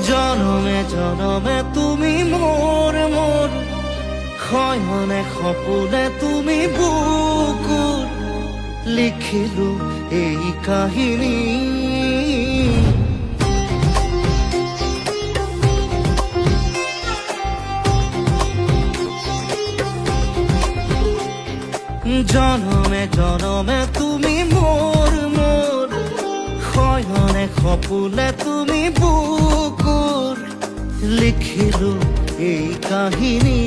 জনমে জনমে তুমি মোর মোর, শয়নে সপোনে তুমি বুকুৰ, লিখিলো এই কাহিনী। জনমে জনমে তুমি মোর মোর, শয়নে সপোনে তুমি বুকুৰ, লিখিলো এই কাহিনী।